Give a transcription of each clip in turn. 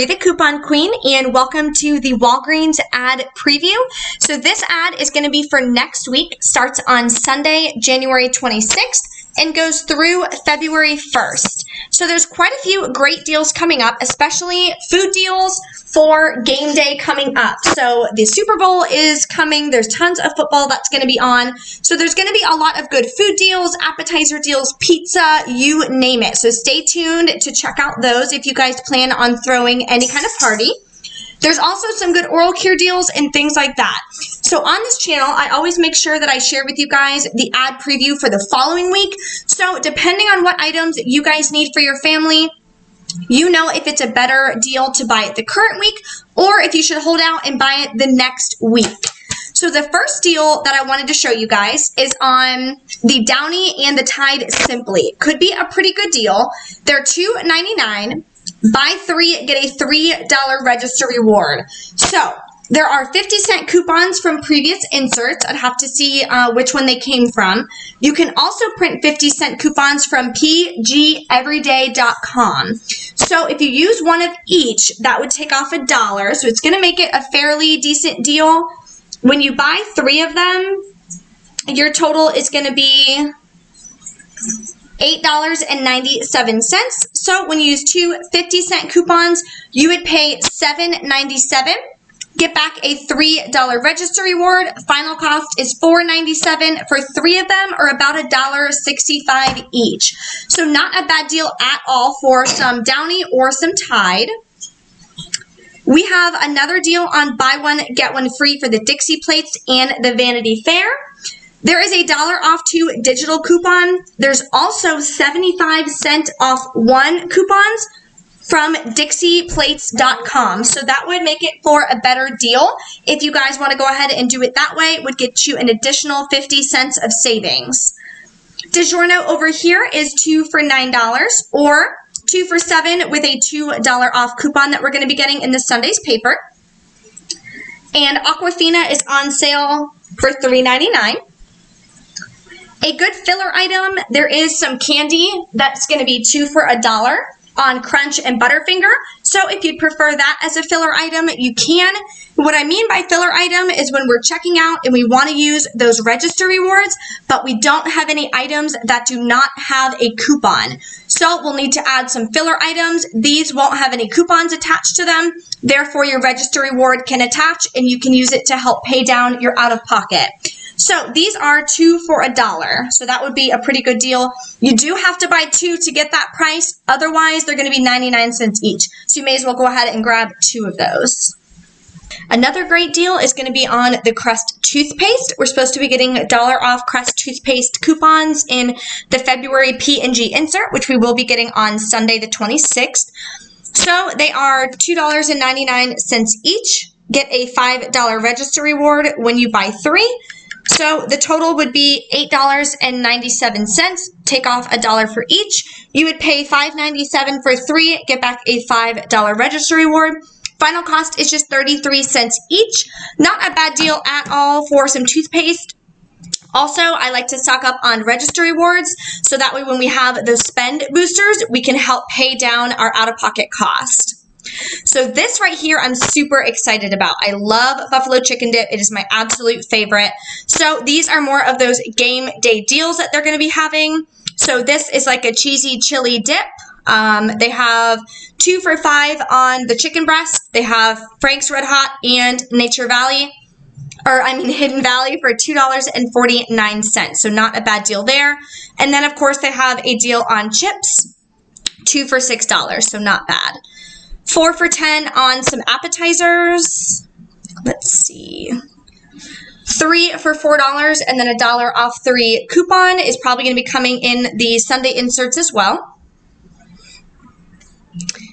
Julie, the Coupon Queen, and welcome to the Walgreens ad preview. So this ad is going to be for next week, starts on Sunday, January 26th, and goes through February 1st. So there's quite a few great deals coming up, especially food deals for game day coming up. So the Super Bowl is coming. There's tons of football that's going to be on. So there's going to be a lot of good food deals, appetizer deals, pizza, you name it. So stay tuned to check out those if you guys plan on throwing any kind of party. There's also some good oral care deals and things like that. So on this channel, I always make sure that I share with you guys the ad preview for the following week. So depending on what items you guys need for your family, you know if it's a better deal to buy it the current week or if you should hold out and buy it the next week. So the first deal that I wanted to show you guys is on the Downy and the Tide Simply. Could be a pretty good deal. They're $2.99. Buy three, get a $3 register reward. So there are 50-cent coupons from previous inserts. I'd have to see which one they came from. You can also print 50-cent coupons from pgeveryday.com. So if you use one of each, that would take off $1. So it's going to make it a fairly decent deal. When you buy 3 of them, your total is going to be $8.97. So when you use two 50-cent coupons, you would pay $7.97. Get back a $3 register reward. Final cost is $4.97 for 3 of them, or about $1.65 each. So not a bad deal at all for some Downy or some Tide. We have another deal on buy one, get one free for the Dixie plates and the Vanity Fair. There is a $1 off 2 digital coupon. There's also 75-cent off 1 coupons from dixieplates.com. So that would make it for a better deal. If you guys want to go ahead and do it that way, it would get you an additional 50 cents of savings. DiGiorno over here is 2 for $9 or 2 for $7 with a $2 off coupon that we're going to be getting in this Sunday's paper. And Aquafina is on sale for $3.99. A good filler item, there is some candy that's going to be 2 for $1 on Crunch and Butterfinger. So if you'd prefer that as a filler item, you can. What I mean by filler item is when we're checking out and we want to use those register rewards, but we don't have any items that do not have a coupon. So we'll need to add some filler items. These won't have any coupons attached to them. Therefore, your register reward can attach and you can use it to help pay down your out-of-pocket. So these are 2 for $1. So that would be a pretty good deal. You do have to buy 2 to get that price. Otherwise, they're going to be 99 cents each. So you may as well go ahead and grab 2 of those. Another great deal is going to be on the Crest toothpaste. We're supposed to be getting $1 off Crest toothpaste coupons in the February P&G insert, which we will be getting on Sunday the 26th. So they are $2.99 each. Get a $5 register reward when you buy 3. So the total would be $8.97. Take off $1 for each. You would pay $5.97 for 3, get back a $5 register reward. Final cost is just 33 cents each. Not a bad deal at all for some toothpaste. Also, I like to stock up on register rewards, so that way when we have those spend boosters, we can help pay down our out-of-pocket cost. So this right here, I'm super excited about. I love buffalo chicken dip. It is my absolute favorite. So these are more of those game day deals that they're going to be having. So this is like a cheesy chili dip. They have 2 for $5 on the chicken breast. They have Frank's Red Hot and Hidden Valley for $2.49. So not a bad deal there. And then of course they have a deal on chips, 2 for $6. So not bad. 4 for $10 on some appetizers. Let's see. 3 for $4 and then a $1 off 3 coupon is probably going to be coming in the Sunday inserts as well.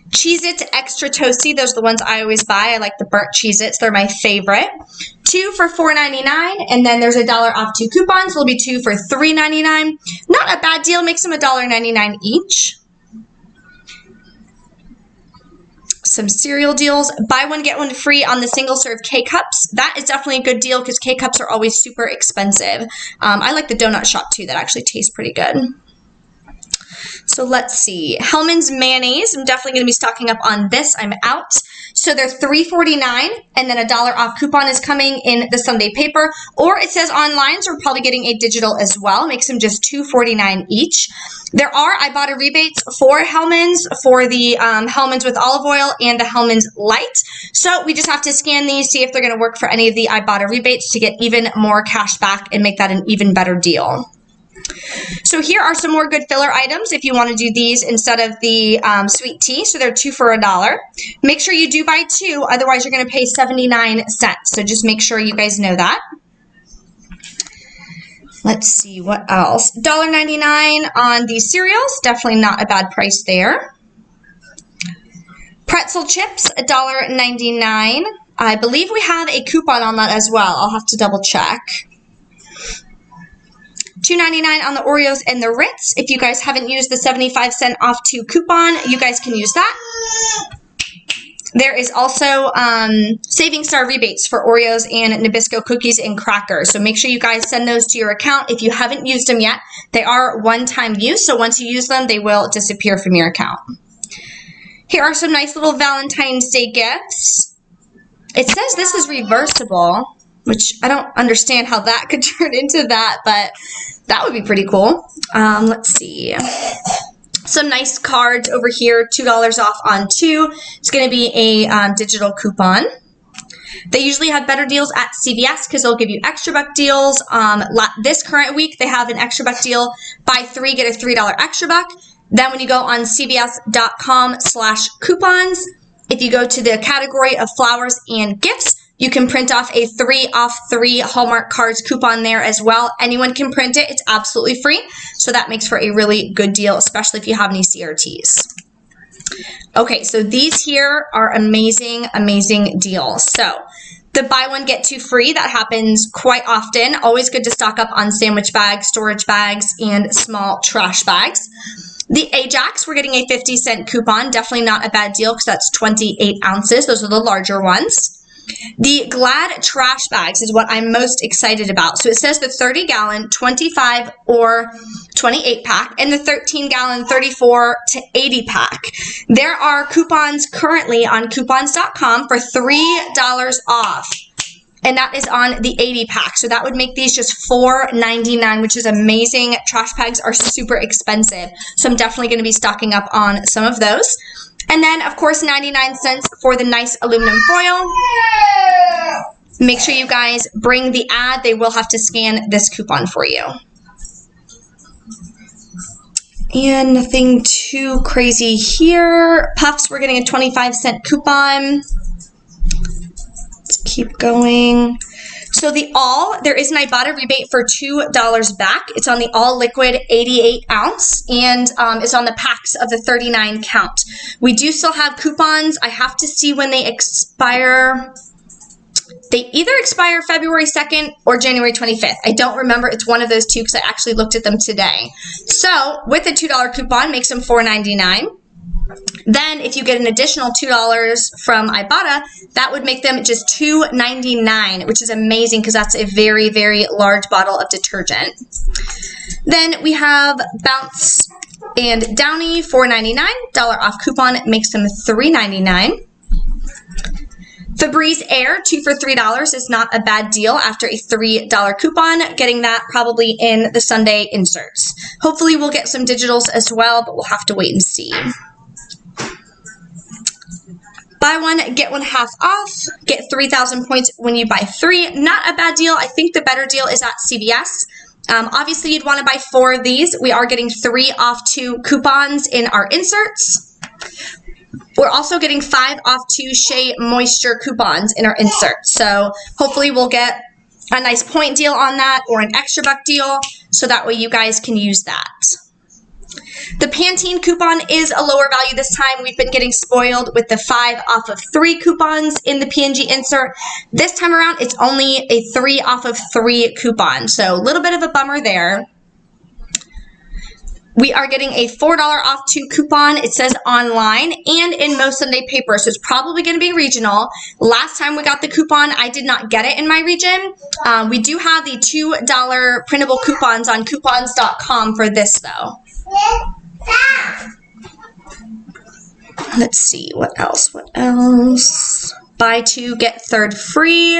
Cheez-Its Extra Toasty, those are the ones I always buy. I like the burnt Cheez-Its. They're my favorite. 2 for $4.99, and then there's a $1 off 2 coupons. Will be 2 for $3.99. Not a bad deal. Makes them $1.99 each. Some cereal deals. Buy one, get one free on the single-serve K-Cups. That is definitely a good deal because K-Cups are always super expensive. I like the donut shop too. That actually tastes pretty good. So let's see. Hellmann's mayonnaise. I'm definitely going to be stocking up on this. I'm out. So they're $3.49, and then a $1 off coupon is coming in the Sunday paper. Or it says online, so we're probably getting a digital as well. Makes them just $2.49 each. There are Ibotta rebates for Hellmann's, for the Hellmann's with olive oil and the Hellmann's Light. So we just have to scan these, see if they're going to work for any of the Ibotta rebates to get even more cash back and make that an even better deal. So here are some more good filler items if you want to do these instead of the sweet tea. So they're 2 for $1. Make sure you do buy 2, otherwise you're going to pay 79 cents. So just make sure you guys know that. Let's see what else. $1.99 on these cereals. Definitely not a bad price there. Pretzel chips, $1.99. I believe we have a coupon on that as well. I'll have to double check. $2.99 on the Oreos and the Ritz. If you guys haven't used the 75-cent off 2 coupon, you guys can use that. There is also Saving Star rebates for Oreos and Nabisco cookies and crackers. So make sure you guys send those to your account if you haven't used them yet. They are one-time use, so once you use them, they will disappear from your account. Here are some nice little Valentine's Day gifts. It says this is reversible, which I don't understand how that could turn into that, but that would be pretty cool. Let's see. Some nice cards over here, $2 off on 2. It's going to be a digital coupon. They usually have better deals at CVS because they'll give you extra buck deals. This current week, they have an extra buck deal. Buy 3, get a $3 extra buck. Then when you go on cvs.com/coupons, if you go to the category of flowers and gifts, you can print off a 3 off 3 Hallmark cards coupon there as well. Anyone can print it. It's absolutely free. So that makes for a really good deal, especially if you have any CRTs. Okay, so these here are amazing, amazing deals. So the buy one, get 2 free, that happens quite often. Always good to stock up on sandwich bags, storage bags, and small trash bags. The Ajax, we're getting a 50-cent coupon. Definitely not a bad deal because that's 28 ounces. Those are the larger ones. The Glad trash bags is what I'm most excited about. So it says the 30-gallon, 25 or 28 pack, and the 13-gallon, 34 to 80 pack. There are coupons currently on coupons.com for $3 off. And that is on the 80 pack. So that would make these just $4.99, which is amazing. Trash bags are super expensive. So I'm definitely going to be stocking up on some of those. And then, of course, 99 cents for the nice aluminum foil. Make sure you guys bring the ad. They will have to scan this coupon for you. And nothing too crazy here. Puffs, we're getting a 25-cent coupon. Let's keep going. So the All, there is an Ibotta rebate for $2 back. It's on the All Liquid 88 ounce, and it's on the packs of the 39 count. We do still have coupons. I have to see when they expire. They either expire February 2nd or January 25th. I don't remember. It's one of those two because I actually looked at them today. So with a $2 coupon, makes them $4.99. Then if you get an additional $2 from Ibotta, that would make them just $2.99, which is amazing because that's a very, very large bottle of detergent. Then we have Bounce and Downy, $4.99. $1 off coupon makes them $3.99. Febreze Air, 2 for $3 is not a bad deal after a $3 coupon. Getting that probably in the Sunday inserts. Hopefully we'll get some digitals as well, but we'll have to wait and see. Buy one, get one half off. Get 3,000 points when you buy 3. Not a bad deal. I think the better deal is at CVS. Obviously, you'd want to buy 4 of these. We are getting 3 off 2 coupons in our inserts. We're also getting 5 off 2 Shea Moisture coupons in our inserts. So hopefully we'll get a nice point deal on that or an extra buck deal so that way you guys can use that. The Pantene coupon is a lower value this time. We've been getting spoiled with the 5 off of 3 coupons in the P&G insert. This time around, it's only a 3 off of 3 coupon. So a little bit of a bummer there. We are getting a $4 off 2 coupon. It says online and in most Sunday papers. So it's probably going to be regional. Last time we got the coupon, I did not get it in my region. We do have the $2 printable coupons on coupons.com for this though. Let's see, what else? Buy two, get third free.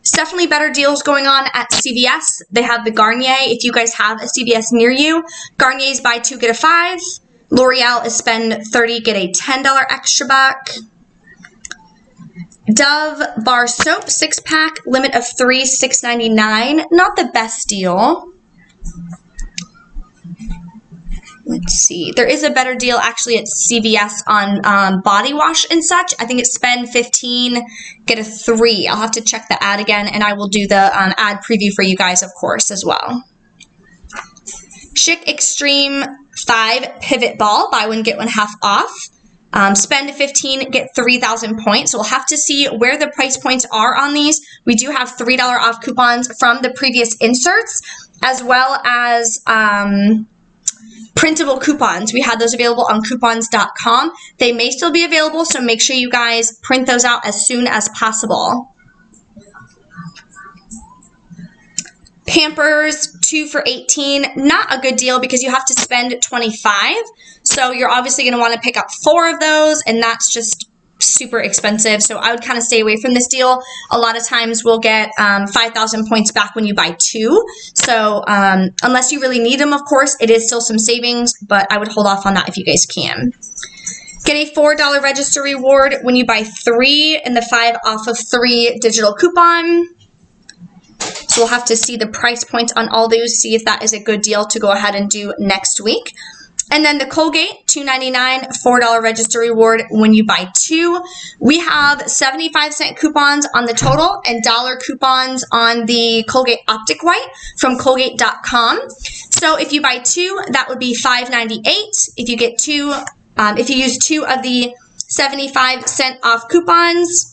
It's definitely better deals going on at CVS. They have the Garnier. If you guys have a CVS near you, Garnier's buy two, get a 5. L'Oreal is spend 30, get a $10 extra back. Dove bar soap 6-pack, limit of 3, $6.99. Not the best deal. Let's see. There is a better deal actually at CVS on body wash and such. I think it's spend 15, get a 3. I'll have to check the ad again, and I will do the ad preview for you guys, of course, as well. Chic Extreme 5 Pivot Ball, buy one, get one half off. Spend 15, get 3,000 points. So we'll have to see where the price points are on these. We do have $3 off coupons from the previous inserts, as well as printable coupons. We had those available on coupons.com. They may still be available, so make sure you guys print those out as soon as possible. Pampers 2 for $18, not a good deal because you have to spend 25. So you're obviously going to want to pick up 4 of those, and that's just super expensive. So I would kind of stay away from this deal. A lot of times we'll get 5,000 points back when you buy 2. So unless you really need them, of course, it is still some savings, but I would hold off on that if you guys can. Get a $4 register reward when you buy 3 and the 5 off of 3 digital coupon. So we'll have to see the price points on all those, see if that is a good deal to go ahead and do next week. And then the Colgate, $2.99, $4 register reward when you buy 2. We have 75-cent coupons on the total and $1 coupons on the Colgate Optic White from Colgate.com. So if you buy 2, that would be $5.98. If you get 2, if you use 2 of the 75-cent off coupons,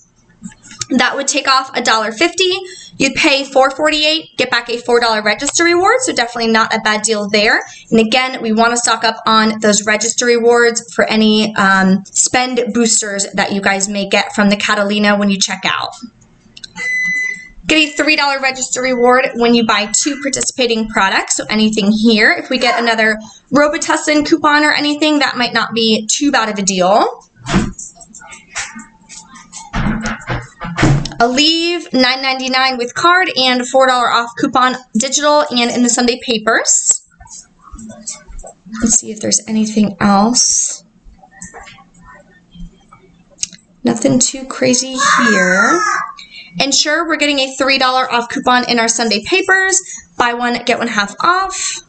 that would take off $1.50. You'd pay $4.48, get back a $4 register reward, so definitely not a bad deal there. And again, we want to stock up on those register rewards for any spend boosters that you guys may get from the Catalina when you check out. Get a $3 register reward when you buy 2 participating products, so anything here. If we get another Robitussin coupon or anything, that might not be too bad of a deal. Aleve, $9.99 with card and $4 off coupon digital and in the Sunday papers. Let's see if there's anything else. Nothing too crazy here. Ensure we're getting a $3 off coupon in our Sunday papers. Buy one, get one half off.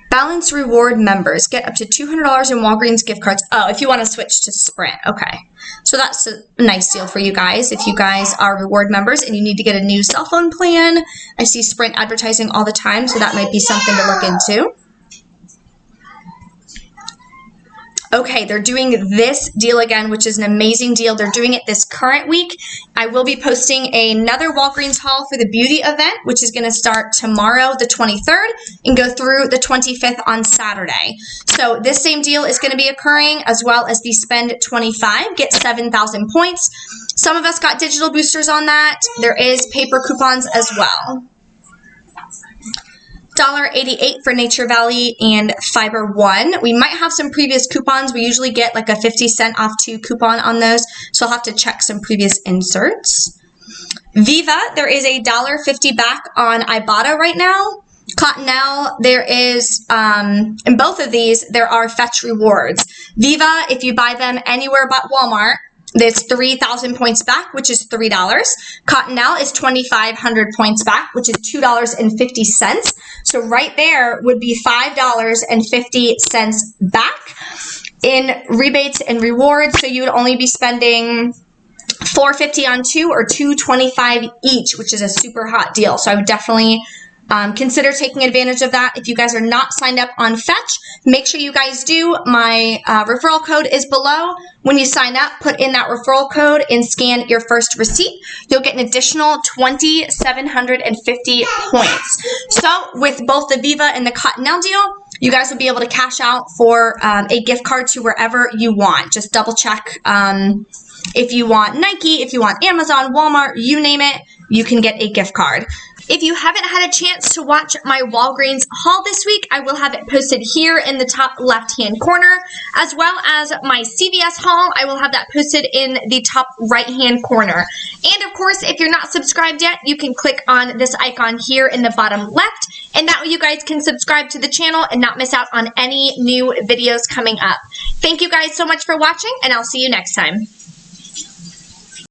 Balance Reward members get up to $200 in Walgreens gift cards. Oh, if you want to switch to Sprint. Okay. So that's a nice deal for you guys. If you guys are reward members and you need to get a new cell phone plan, I see Sprint advertising all the time, so that might be something to look into. Okay, they're doing this deal again, which is an amazing deal. They're doing it this current week. I will be posting another Walgreens haul for the beauty event, which is going to start tomorrow, the 23rd, and go through the 25th on Saturday. So this same deal is going to be occurring, as well as the spend 25, get 7,000 points. Some of us got digital boosters on that. There is paper coupons as well. $1.88 for Nature Valley and Fiber One. We might have some previous coupons. We usually get like a 50-cent off 2 coupon on those, so I'll have to check some previous inserts. Viva, there is a $1.50 back on Ibotta right now. Cottonelle, there is, in both of these, there are fetch rewards. Viva, if you buy them anywhere but Walmart, there's 3,000 points back, which is $3. Cottonelle is 2,500 points back, which is $2.50. So right there would be $5.50 back in rebates and rewards. So you would only be spending $4.50 on 2 or $2.25 each, which is a super hot deal. So I would definitely consider taking advantage of that. If you guys are not signed up on Fetch, make sure you guys do. My referral code is below. When you sign up, put in that referral code and scan your first receipt. You'll get an additional 2,750 points. So with both the Viva and the Cottonelle deal, you guys will be able to cash out for a gift card to wherever you want. Just double check if you want Nike, if you want Amazon, Walmart, you name it, you can get a gift card. If you haven't had a chance to watch my Walgreens haul this week, I will have it posted here in the top left-hand corner, as well as my CVS haul. I will have that posted in the top right-hand corner. And of course, if you're not subscribed yet, you can click on this icon here in the bottom left, and that way you guys can subscribe to the channel and not miss out on any new videos coming up. Thank you guys so much for watching, and I'll see you next time.